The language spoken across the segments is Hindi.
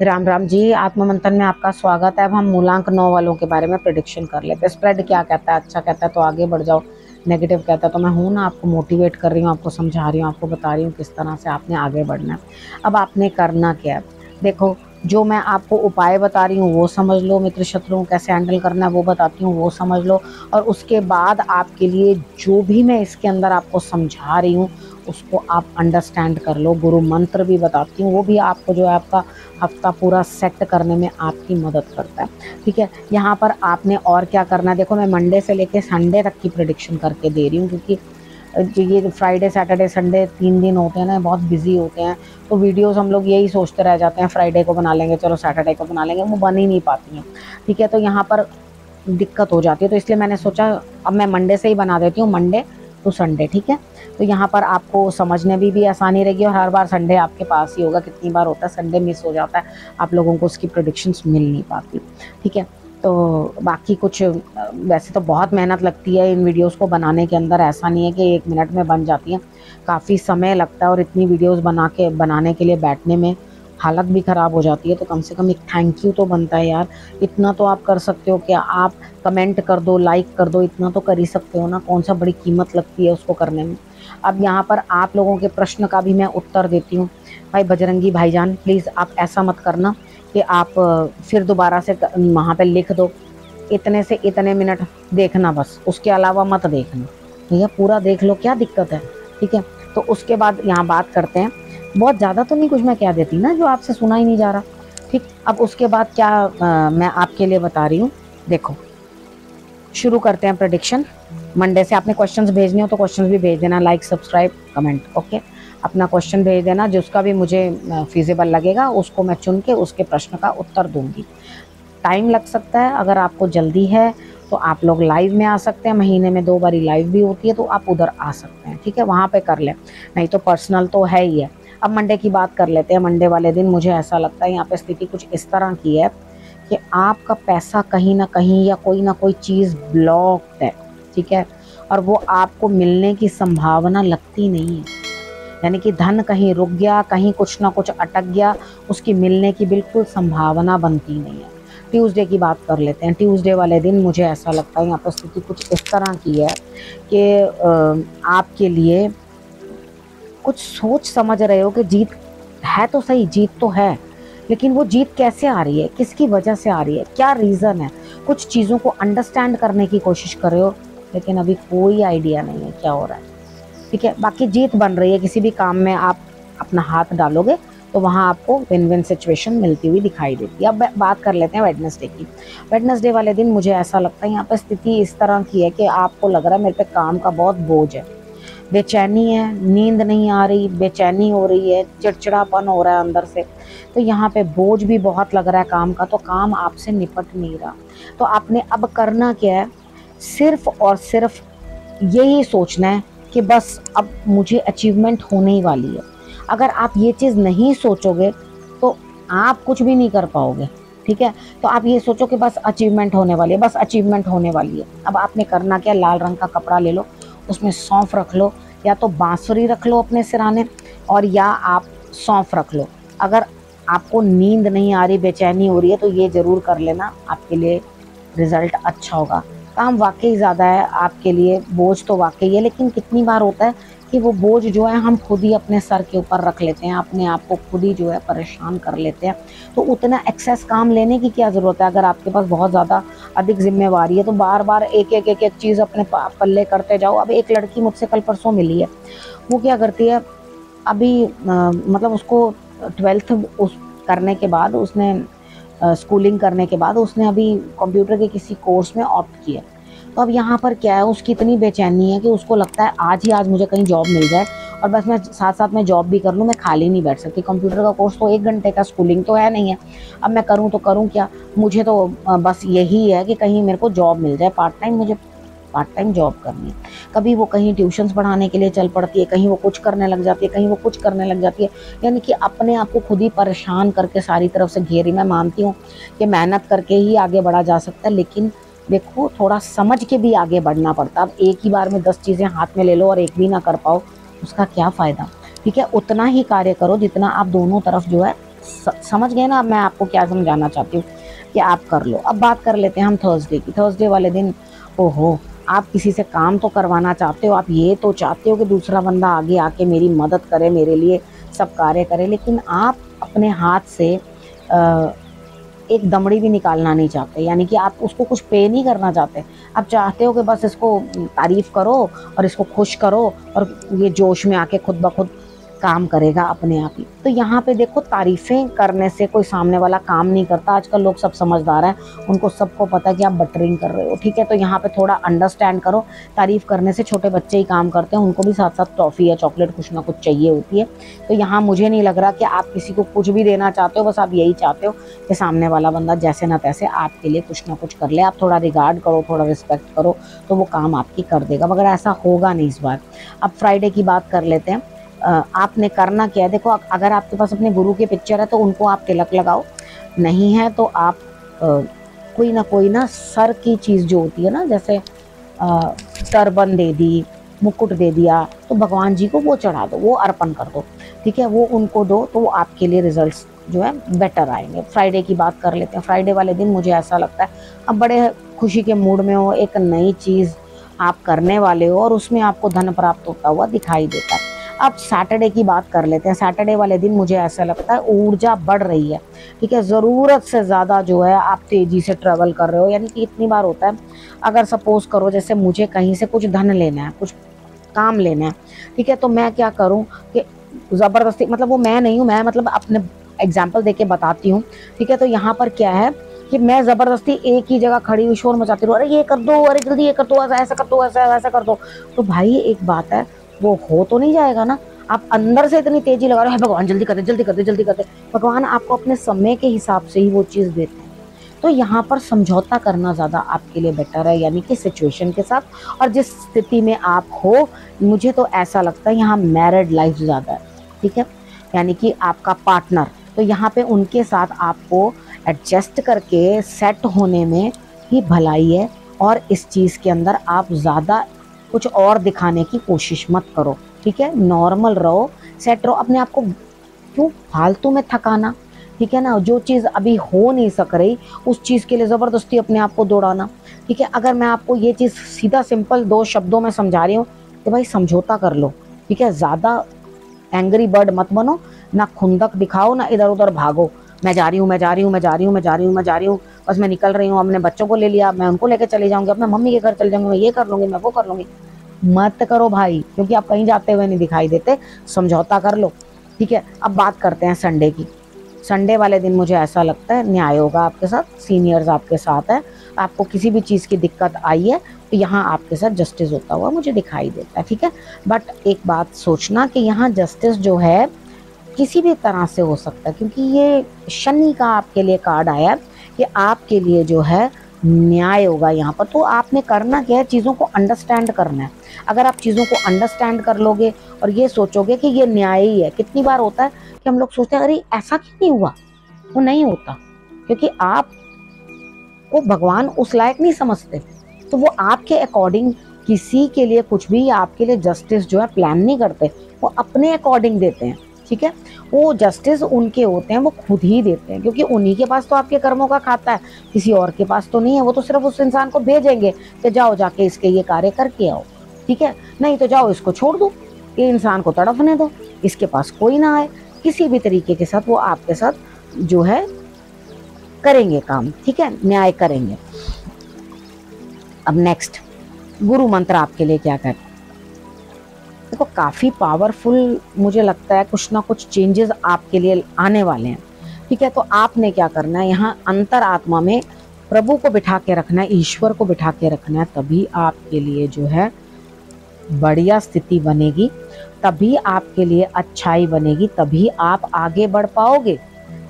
राम राम जी। आत्म मंथन में आपका स्वागत है। अब हम मूलांक 9 वालों के बारे में प्रिडिक्शन कर लेते हैं। स्प्रेड क्या कहता है? अच्छा कहता है तो आगे बढ़ जाओ, नेगेटिव कहता है तो मैं हूं ना, आपको मोटिवेट कर रही हूँ, आपको समझा रही हूँ, आपको बता रही हूँ किस तरह से आपने आगे बढ़ना है। अब आपने करना क्या है, देखो, जो मैं आपको उपाय बता रही हूँ वो समझ लो, मित्र शत्रुओं कैसे हैंडल करना है वो बताती हूँ, वो समझ लो। और उसके बाद आपके लिए जो भी मैं इसके अंदर आपको समझा रही हूँ उसको आप अंडरस्टैंड कर लो। गुरु मंत्र भी बताती हूँ, वो भी आपको जो है आपका हफ्ता पूरा सेट करने में आपकी मदद करता है। ठीक है, यहाँ पर आपने और क्या करना है, देखो मैं मंडे से लेके संडे तक की प्रिडिक्शन करके दे रही हूँ, क्योंकि जो ये फ्राइडे सैटरडे संडे 3 दिन होते हैं ना, बहुत बिजी होते हैं, तो वीडियोस हम लोग यही सोचते रह जाते हैं, फ्राइडे को बना लेंगे, चलो सैटरडे को बना लेंगे, वो बन ही नहीं पाती हैं। ठीक है, तो यहाँ पर दिक्कत हो जाती है, तो इसलिए मैंने सोचा अब मैं मंडे से ही बना देती हूँ, मंडे टू संडे। ठीक है, तो यहाँ पर आपको समझने भी आसानी रहेगी, और हर बार संडे आपके पास ही होगा। कितनी बार होता है संडे मिस हो जाता है, आप लोगों को उसकी प्रेडिक्शंस मिल नहीं पाती। ठीक है, तो बाकी कुछ वैसे तो बहुत मेहनत लगती है इन वीडियोस को बनाने के अंदर, ऐसा नहीं है कि 1 मिनट में बन जाती है, काफ़ी समय लगता है, और इतनी वीडियोस बनाने के लिए बैठने में हालत भी ख़राब हो जाती है। तो कम से कम एक थैंक यू तो बनता है यार, इतना तो आप कर सकते हो कि आप कमेंट कर दो, लाइक कर दो, इतना तो कर ही सकते हो ना, कौन सा बड़ी कीमत लगती है उसको करने में। अब यहाँ पर आप लोगों के प्रश्न का भी मैं उत्तर देती हूँ। भाई बजरंगी भाईजान, प्लीज़ आप ऐसा मत करना कि आप फिर दोबारा से वहाँ पे लिख दो, इतने से इतने मिनट देखना बस, उसके अलावा मत देखना। भैया पूरा देख लो, क्या दिक्कत है? ठीक है, तो उसके बाद यहाँ बात करते हैं। बहुत ज़्यादा तो नहीं कुछ मैं कह देती ना जो आपसे सुना ही नहीं जा रहा। ठीक, अब उसके बाद क्या मैं आपके लिए बता रही हूँ, देखो शुरू करते हैं प्रेडिक्शन। मंडे से आपने क्वेश्चंस भेजने हो तो क्वेश्चंस भी भेज देना, लाइक सब्सक्राइब कमेंट, ओके। अपना क्वेश्चन भेज देना, जिसका भी मुझे फिजिबल लगेगा उसको मैं चुन के उसके प्रश्न का उत्तर दूंगी। टाइम लग सकता है, अगर आपको जल्दी है तो आप लोग लाइव में आ सकते हैं, महीने में 2 बारी लाइव भी होती है, तो आप उधर आ सकते हैं। ठीक है, वहाँ पे कर लें, नहीं तो पर्सनल तो है ही है। अब मंडे की बात कर लेते हैं। मंडे वाले दिन मुझे ऐसा लगता है यहाँ पे स्थिति कुछ इस तरह की है कि आपका पैसा कहीं ना कहीं या कोई ना कोई चीज़ ब्लॉक्ड है। ठीक है, और वो आपको मिलने की संभावना लगती नहीं है, यानी कि धन कहीं रुक गया, कहीं कुछ ना कुछ अटक गया, उसकी मिलने की बिल्कुल संभावना बनती नहीं है। ट्यूसडे की बात कर लेते हैं। ट्यूसडे वाले दिन मुझे ऐसा लगता है यहाँ पर स्थिति कुछ इस तरह की है कि आपके लिए कुछ सोच समझ रहे हो कि जीत है तो सही, जीत तो है, लेकिन वो जीत कैसे आ रही है, किसकी वजह से आ रही है, क्या रीज़न है, कुछ चीज़ों को अंडरस्टैंड करने की कोशिश कर रहे हो, लेकिन अभी कोई आइडिया नहीं है क्या हो रहा है। ठीक है, बाकी जीत बन रही है, किसी भी काम में आप अपना हाथ डालोगे तो वहाँ आपको विन विन सिचुएशन मिलती हुई दिखाई देती है। अब बात कर लेते हैं वेडनेसडे की। वेडनेसडे वाले दिन मुझे ऐसा लगता है यहाँ पर स्थिति इस तरह की है कि आपको लग रहा है मेरे पे काम का बहुत बोझ है, बेचैनी है, नींद नहीं आ रही, बेचैनी हो रही है, चिड़चिड़ापन हो रहा है अंदर से, तो यहाँ पे बोझ भी बहुत लग रहा है काम का, तो काम आपसे निपट नहीं रहा। तो आपने अब करना क्या है, सिर्फ और सिर्फ यही सोचना है कि बस अब मुझे अचीवमेंट होने ही वाली है। अगर आप ये चीज़ नहीं सोचोगे तो आप कुछ भी नहीं कर पाओगे। ठीक है, तो आप ये सोचो कि बस अचीवमेंट होने वाली है, बस अचीवमेंट होने वाली है। अब आपने करना क्या, लाल रंग का कपड़ा ले लो, उसमें सौंफ रख लो, या तो बांसुरी रख लो अपने सिराने, और या आप सौंफ रख लो। अगर आपको नींद नहीं आ रही, बेचैनी हो रही है, तो ये ज़रूर कर लेना, आपके लिए रिजल्ट अच्छा होगा। काम वाकई ज़्यादा है आपके लिए, बोझ तो वाकई है, लेकिन कितनी बार होता है कि वो बोझ जो है हम खुद ही अपने सर के ऊपर रख लेते हैं, अपने आप को खुद ही जो है परेशान कर लेते हैं। तो उतना एक्सेस काम लेने की क्या ज़रूरत है? अगर आपके पास बहुत ज़्यादा अधिक जिम्मेवारी है तो बार बार एक चीज़ अपने पल्ले करते जाओ। अब एक लड़की मुझसे कल परसों मिली है, वो क्या करती है, अभी मतलब उसको 12th उस करने के बाद उसने स्कूलिंग करने के बाद उसने अभी कंप्यूटर के किसी कोर्स में ऑप्ट किया। तो अब यहाँ पर क्या है, उसकी इतनी बेचैनी है कि उसको लगता है आज ही आज मुझे कहीं जॉब मिल जाए, और बस मैं साथ साथ में जॉब भी कर लूँ, मैं खाली नहीं बैठ सकती। कंप्यूटर का कोर्स तो 1 घंटे का, स्कूलिंग तो है नहीं है। अब मैं करूँ तो करूँ क्या, मुझे तो बस यही है कि कहीं मेरे को जॉब मिल जाए, मुझे पार्ट टाइम जॉब करनी है। कभी वो कहीं ट्यूशन्स पढ़ाने के लिए चल पड़ती है, कहीं वो कुछ करने लग जाती है, कहीं वो कुछ करने लग जाती है, यानी कि अपने आप को खुद ही परेशान करके सारी तरफ से घेरी। मैं मानती हूँ कि मेहनत करके ही आगे बढ़ा जा सकता है, लेकिन देखो थोड़ा समझ के भी आगे बढ़ना पड़ता है। अब एक ही बार में 10 चीज़ें हाथ में ले लो और एक भी ना कर पाओ, उसका क्या फ़ायदा। ठीक है, उतना ही कार्य करो जितना आप दोनों तरफ जो है समझ गए ना अब मैं आपको क्या समझाना चाहती हूँ कि आप कर लो। अब बात कर लेते हैं हम थर्सडे की। थर्सडे वाले दिन ओहो, आप किसी से काम तो करवाना चाहते हो, आप ये तो चाहते हो कि दूसरा बंदा आगे आके मेरी मदद करे, मेरे लिए सब कार्य करे, लेकिन आप अपने हाथ से एक दमड़ी भी निकालना नहीं चाहते, यानी कि आप उसको कुछ पे नहीं करना चाहते। आप चाहते हो कि बस इसको तारीफ करो और इसको खुश करो और ये जोश में आके खुद ब खुद काम करेगा अपने आप ही। तो यहाँ पे देखो, तारीफें करने से कोई सामने वाला काम नहीं करता। आजकल लोग सब समझदार हैं, उनको सबको पता है कि आप बटरिंग कर रहे हो, ठीक है। तो यहाँ पे थोड़ा अंडरस्टैंड करो, तारीफ करने से छोटे बच्चे ही काम करते हैं, उनको भी साथ साथ टॉफ़ी या चॉकलेट कुछ ना कुछ चाहिए होती है। तो यहाँ मुझे नहीं लग रहा कि आप किसी को कुछ भी देना चाहते हो, बस आप यही चाहते हो कि सामने वाला बंदा जैसे ना तैसे आपके लिए कुछ ना कुछ कर ले। आप थोड़ा रिगार्ड करो, थोड़ा रिस्पेक्ट करो, तो वो काम आपकी कर देगा, मगर ऐसा होगा नहीं इस बार। अब फ्राइडे की बात कर लेते हैं। आपने करना क्या है, देखो अगर आपके पास अपने गुरु की पिक्चर है तो उनको आप तिलक लगाओ, नहीं है तो आप कोई ना सर की चीज़ जो होती है ना, जैसे टर्बन दे दी, मुकुट दे दिया, तो भगवान जी को वो चढ़ा दो, वो अर्पण कर दो, ठीक है, वो उनको दो, तो वो आपके लिए रिजल्ट्स जो है बेटर आएंगे। फ्राइडे की बात कर लेते हैं। फ्राइडे वाले दिन मुझे ऐसा लगता है अब बड़े खुशी के मूड में हो, एक नई चीज़ आप करने वाले हो और उसमें आपको धन प्राप्त होता हुआ दिखाई देता है। अब सैटरडे की बात कर लेते हैं। सैटरडे वाले दिन मुझे ऐसा लगता है ऊर्जा बढ़ रही है, ठीक है, ज़रूरत से ज़्यादा जो है आप तेज़ी से ट्रैवल कर रहे हो। यानी कि इतनी बार होता है, अगर सपोज़ करो जैसे मुझे कहीं से कुछ धन लेना है, कुछ काम लेना है, ठीक है, तो मैं क्या करूँ कि ज़बरदस्ती, मतलब वो मैं नहीं हूँ, मैं मतलब अपने एग्जाम्पल दे के बताती हूँ, ठीक है। तो यहाँ पर क्या है कि मैं ज़बरदस्ती एक ही जगह खड़ी हुई शोर मचाती रहूँ, अरे ये कर दो, अरे जल्दी ये कर दो, ऐसा कर दो, ऐसा कर दो। तो भाई एक बात है, वो हो तो नहीं जाएगा ना। आप अंदर से इतनी तेजी लगा रहे हो, भगवान जल्दी कर दे, जल्दी कर दे, जल्दी कर दे। भगवान आपको अपने समय के हिसाब से ही वो चीज़ देते हैं। तो यहाँ पर समझौता करना ज़्यादा आपके लिए बेटर है, यानी कि सिचुएशन के साथ और जिस स्थिति में आप हो। मुझे तो ऐसा लगता है यहाँ मैरिड लाइफ ज़्यादा है, ठीक है, यानी कि आपका पार्टनर, तो यहाँ पे उनके साथ आपको एडजस्ट करके सेट होने में ही भलाई है। और इस चीज़ के अंदर आप ज़्यादा कुछ और दिखाने की कोशिश मत करो, ठीक है, नॉर्मल रहो, सेट रहो, अपने आप को क्यों फालतू में थकाना, ठीक है ना। जो चीज़ अभी हो नहीं सक रही उस चीज़ के लिए ज़बरदस्ती अपने आप को दौड़ाना, ठीक है। अगर मैं आपको ये चीज़ सीधा सिंपल 2 शब्दों में समझा रही हूँ तो भाई समझौता कर लो, ठीक है। ज़्यादा एंग्री बर्ड मत बनो, ना खुंदक दिखाओ, ना इधर उधर भागो, मैं जा रही हूँ, मैं जा रही हूँ, मैं जा रही हूँ, मैं जा रही हूँ, मैं जा रही हूँ, बस मैं निकल रही हूँ, अपने बच्चों को ले लिया, मैं उनको लेकर चली जाऊँगी, अपने मम्मी के घर चले जाऊँगी, मैं ये कर लूँगी, मैं वो कर लूँगी। मत करो भाई, क्योंकि आप कहीं जाते हुए नहीं दिखाई देते। समझौता कर लो, ठीक है। अब बात करते हैं संडे की। संडे वाले दिन मुझे ऐसा लगता है न्याय होगा आपके साथ, सीनियर्स आपके साथ है, आपको किसी भी चीज़ की दिक्कत आई है तो यहाँ आपके साथ जस्टिस होता हुआ मुझे दिखाई देता है, ठीक है। बट एक बात सोचना कि यहाँ जस्टिस जो है किसी भी तरह से हो सकता है, क्योंकि ये शनि का आपके लिए कार्ड आया कि आपके लिए जो है न्याय होगा यहाँ पर। तो आपने करना क्या है, चीज़ों को अंडरस्टैंड करना है। अगर आप चीज़ों को अंडरस्टैंड कर लोगे और ये सोचोगे कि ये न्याय ही है। कितनी बार होता है कि हम लोग सोचते हैं अरे ऐसा क्यों नहीं हुआ, वो नहीं होता, क्योंकि आप को भगवान उस लायक नहीं समझते। तो वो आपके अकॉर्डिंग किसी के लिए कुछ भी आपके लिए जस्टिस जो है प्लान नहीं करते, वो अपने अकॉर्डिंग देते हैं, ठीक है। वो जस्टिस उनके होते हैं, वो खुद ही देते हैं, क्योंकि उन्हीं के पास तो आपके कर्मों का खाता है, किसी और के पास तो नहीं है। वो तो सिर्फ उस इंसान को भेजेंगे कि जाओ जाके इसके ये कार्य करके आओ, ठीक है, नहीं तो जाओ इसको छोड़ दो, ये इंसान को तड़फने दो, इसके पास कोई ना आए। किसी भी तरीके के साथ वो आपके साथ जो है करेंगे काम, ठीक है, न्याय करेंगे। अब नेक्स्ट गुरु मंत्र आपके लिए क्या कहता है। देखो काफ़ी पावरफुल मुझे लगता है, कुछ ना कुछ चेंजेस आपके लिए आने वाले हैं, ठीक है। तो आपने क्या करना है, यहाँ अंतर आत्मा में प्रभु को बिठा के रखना है, ईश्वर को बिठा के रखना है, तभी आपके लिए जो है बढ़िया स्थिति बनेगी, तभी आपके लिए अच्छाई बनेगी, तभी आप आगे बढ़ पाओगे,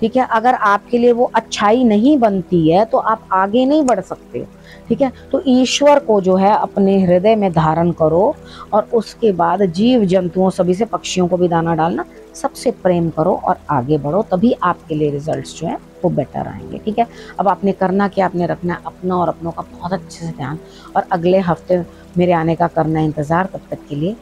ठीक है। अगर आपके लिए वो अच्छाई नहीं बनती है तो आप आगे नहीं बढ़ सकते, ठीक है। तो ईश्वर को जो है अपने हृदय में धारण करो और उसके बाद जीव जंतुओं सभी से, पक्षियों को भी दाना डालना, सबसे प्रेम करो और आगे बढ़ो, तभी आपके लिए रिजल्ट्स जो है वो बेटर आएंगे, ठीक है। अब आपने करना क्या, आपने रखना है अपना और अपनों का बहुत अच्छे से ध्यान, और अगले हफ्ते मेरे आने का करना इंतज़ार। तब तक के लिए